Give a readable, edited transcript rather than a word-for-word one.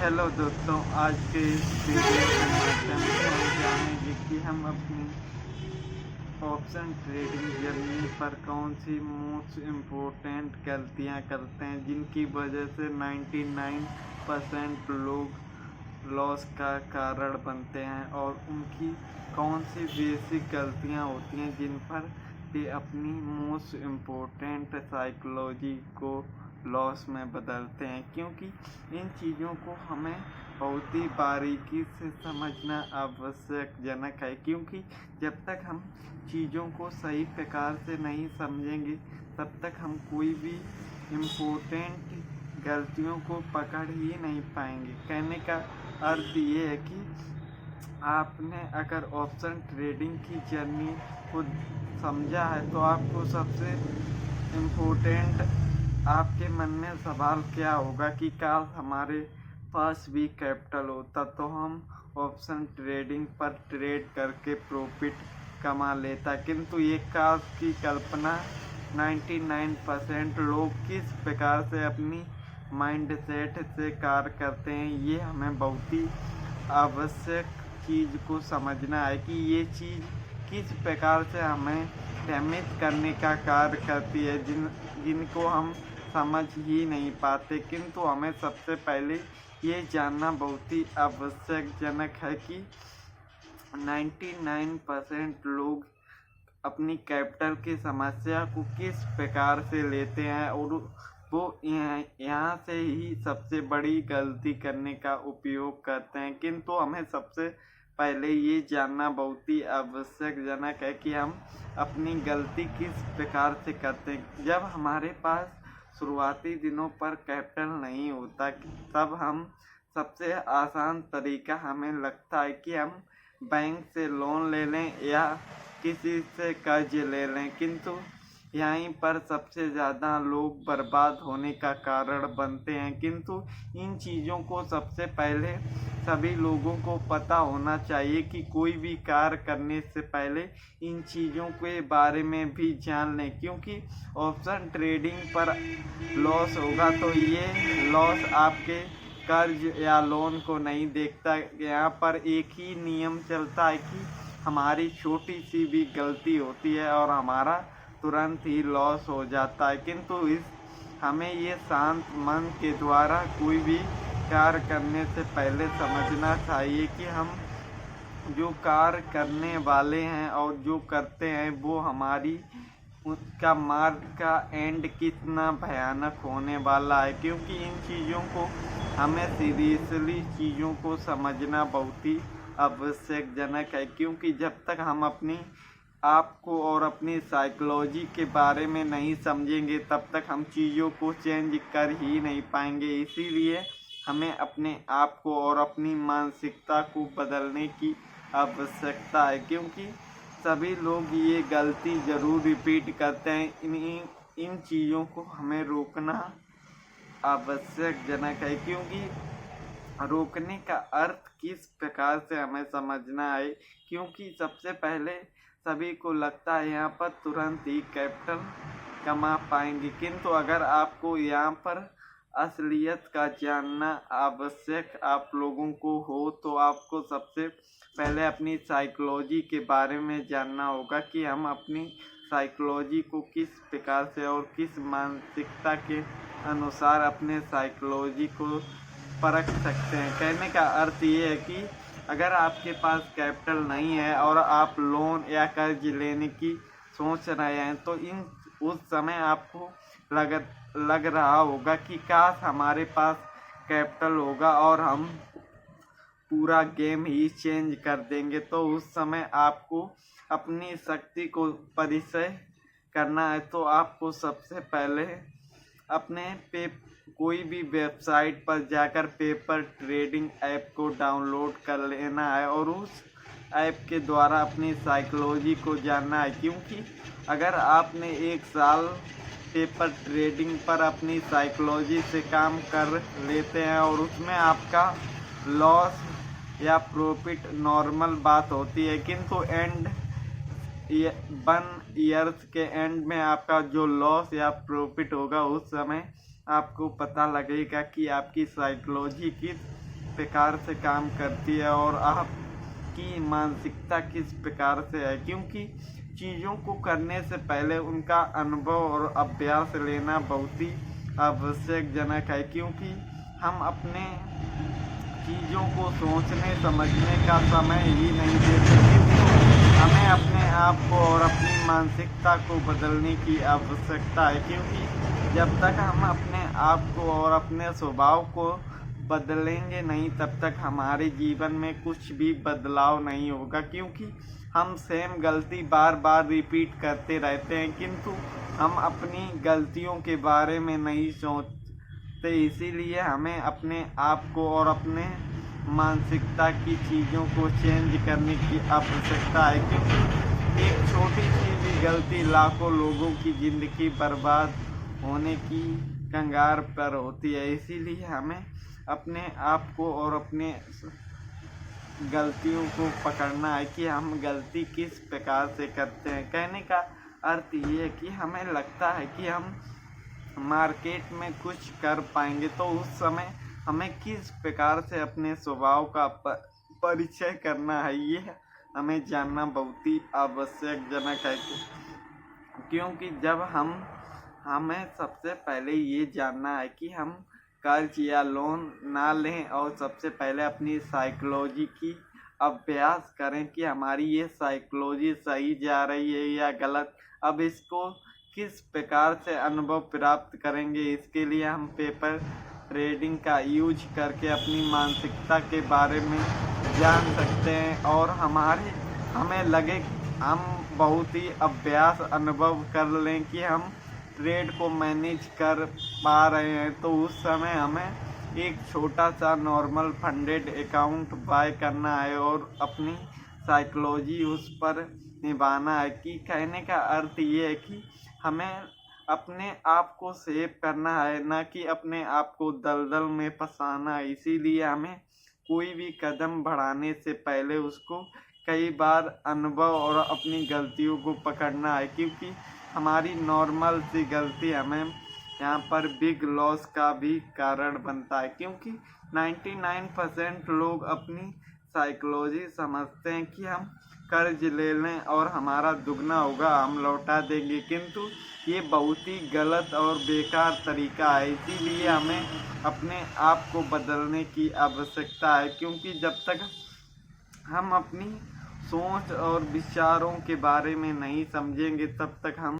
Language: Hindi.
हेलो दोस्तों, आज के इस वीडियो के माध्यम से हम जानेंगे कि हम अपनी ऑप्शन ट्रेडिंग जर्नी पर कौन सी मोस्ट इम्पोर्टेंट गलतियां करते हैं जिनकी वजह से 99% लोग लॉस का कारण बनते हैं, और उनकी कौन सी बेसिक गलतियां होती हैं जिन पर वे अपनी मोस्ट इम्पोर्टेंट साइकोलॉजी को लॉस में बदलते हैं। क्योंकि इन चीज़ों को हमें बहुत ही बारीकी से समझना आवश्यकजनक है, क्योंकि जब तक हम चीज़ों को सही प्रकार से नहीं समझेंगे तब तक हम कोई भी इम्पोर्टेंट गलतियों को पकड़ ही नहीं पाएंगे। कहने का अर्थ ये है कि आपने अगर ऑप्शन ट्रेडिंग की जर्नी को समझा है तो आपको सबसे इम्पोर्टेंट आपके मन में सवाल क्या होगा कि काश हमारे पास भी कैपिटल होता तो हम ऑप्शन ट्रेडिंग पर ट्रेड करके प्रॉफिट कमा लेता। किंतु ये काश की कल्पना 99% लोग किस प्रकार से अपनी माइंडसेट से कार्य करते हैं, ये हमें बहुत ही आवश्यक चीज़ को समझना है कि ये चीज़ किस प्रकार से हमें डैमेज करने का कार्य करती है, जिनको हम समझ ही नहीं पाते। किंतु हमें सबसे पहले ये जानना बहुत ही आवश्यकजनक है कि 99% लोग अपनी कैपिटल की समस्या को किस प्रकार से लेते हैं, और वो यहाँ से ही सबसे बड़ी गलती करने का उपयोग करते हैं। किंतु हमें सबसे पहले ये जानना बहुत ही आवश्यकजनक है कि हम अपनी गलती किस प्रकार से करते हैं। जब हमारे पास शुरुआती दिनों पर कैपिटल नहीं होता तब हम सबसे आसान तरीका हमें लगता है कि हम बैंक से लोन ले लें या किसी से कर्ज ले लें। किंतु यहीं पर सबसे ज़्यादा लोग बर्बाद होने का कारण बनते हैं। किंतु इन चीज़ों को सबसे पहले सभी लोगों को पता होना चाहिए कि कोई भी कार्य करने से पहले इन चीज़ों के बारे में भी जान लें, क्योंकि ऑप्शन ट्रेडिंग पर लॉस होगा तो ये लॉस आपके कर्ज या लोन को नहीं देखता। यहाँ पर एक ही नियम चलता है कि हमारी छोटी सी भी गलती होती है और हमारा तुरंत ही लॉस हो जाता है। किंतु हमें ये शांत मन के द्वारा कोई भी कार्य करने से पहले समझना चाहिए कि हम जो कार्य करने वाले हैं और जो करते हैं वो हमारी उसका मार्ग का एंड कितना भयानक होने वाला है। क्योंकि इन चीज़ों को हमें सीरियसली चीज़ों को समझना बहुत ही आवश्यकजनक है, क्योंकि जब तक हम अपनी आपको और अपनी साइकोलॉजी के बारे में नहीं समझेंगे तब तक हम चीज़ों को चेंज कर ही नहीं पाएंगे। इसीलिए हमें अपने आप को और अपनी मानसिकता को बदलने की आवश्यकता है, क्योंकि सभी लोग ये गलती ज़रूर रिपीट करते हैं। इन चीज़ों को हमें रोकना आवश्यकजनक है, क्योंकि रोकने का अर्थ किस प्रकार से हमें समझना है। क्योंकि सबसे पहले सभी को लगता है यहाँ पर तुरंत ही कैपिटल कमा पाएंगे, किंतु अगर आपको यहाँ पर असलियत का जानना आवश्यक आप लोगों को हो तो आपको सबसे पहले अपनी साइकोलॉजी के बारे में जानना होगा कि हम अपनी साइकोलॉजी को किस प्रकार से और किस मानसिकता के अनुसार अपने साइकोलॉजी को परख सकते हैं। कहने का अर्थ ये है कि अगर आपके पास कैपिटल नहीं है और आप लोन या कर्ज लेने की सोच रहे हैं तो उस समय आपको लग रहा होगा कि काश हमारे पास कैपिटल होगा और हम पूरा गेम ही चेंज कर देंगे। तो उस समय आपको अपनी शक्ति को परिचय करना है, तो आपको सबसे पहले अपने कोई भी वेबसाइट पर जाकर पेपर ट्रेडिंग ऐप को डाउनलोड कर लेना है और उस ऐप के द्वारा अपनी साइकोलॉजी को जानना है। क्योंकि अगर आपने एक साल पेपर ट्रेडिंग पर अपनी साइकोलॉजी से काम कर लेते हैं और उसमें आपका लॉस या प्रॉफिट नॉर्मल बात होती है, किंतु 1 ईयर्स के एंड में आपका जो लॉस या प्रॉफिट होगा उस समय आपको पता लगेगा कि आपकी साइकोलॉजी किस प्रकार से काम करती है और आपकी मानसिकता किस प्रकार से है, क्योंकि चीज़ों को करने से पहले उनका अनुभव और अभ्यास लेना बहुत ही आवश्यकजनक है, क्योंकि हम अपने चीज़ों को सोचने समझने का समय ही नहीं देते, किंतु हमें अपने आप को और अपनी मानसिकता को बदलने की आवश्यकता है, क्योंकि जब तक हम अपने आप को और अपने स्वभाव को बदलेंगे नहीं तब तक हमारे जीवन में कुछ भी बदलाव नहीं होगा, क्योंकि हम सेम गलती बार बार रिपीट करते रहते हैं किंतु हम अपनी गलतियों के बारे में नहीं सोचते। इसीलिए हमें अपने आप को और अपने मानसिकता की चीज़ों को चेंज करने की आवश्यकता है, क्योंकि एक छोटी सी भी गलती लाखों लोगों की ज़िंदगी बर्बाद होने की कगार पर होती है। इसीलिए हमें अपने आप को और अपने गलतियों को पकड़ना है कि हम गलती किस प्रकार से करते हैं। कहने का अर्थ ये है कि हमें लगता है कि हम मार्केट में कुछ कर पाएंगे, तो उस समय हमें किस प्रकार से अपने स्वभाव का परिचय करना है, ये हमें जानना बहुत ही आवश्यकजनक है, क्योंकि जब हमें सबसे पहले ये जानना है कि हम कर्ज या लोन ना लें और सबसे पहले अपनी साइकोलॉजी की अभ्यास करें कि हमारी ये साइकोलॉजी सही जा रही है या गलत। अब इसको किस प्रकार से अनुभव प्राप्त करेंगे, इसके लिए हम पेपर रीडिंग का यूज करके अपनी मानसिकता के बारे में जान सकते हैं और हमें लगे हम बहुत ही अभ्यास अनुभव कर लें कि हम ट्रेड को मैनेज कर पा रहे हैं, तो उस समय हमें एक छोटा सा नॉर्मल फंडेड अकाउंट बाय करना है और अपनी साइकोलॉजी उस पर निभाना है। कि कहने का अर्थ ये है कि हमें अपने आप को सेव करना है, ना कि अपने आप को दलदल में फंसाना है। इसीलिए हमें कोई भी कदम बढ़ाने से पहले उसको कई बार अनुभव और अपनी गलतियों को पकड़ना है, क्योंकि हमारी नॉर्मल सी गलती हमें यहाँ पर बिग लॉस का भी कारण बनता है, क्योंकि 99% लोग अपनी साइकोलॉजी समझते हैं कि हम कर्ज ले लें और हमारा दुगना होगा, हम लौटा देंगे, किंतु ये बहुत ही गलत और बेकार तरीका है। इसीलिए हमें अपने आप को बदलने की आवश्यकता है, क्योंकि जब तक हम अपनी सोच और विचारों के बारे में नहीं समझेंगे तब तक हम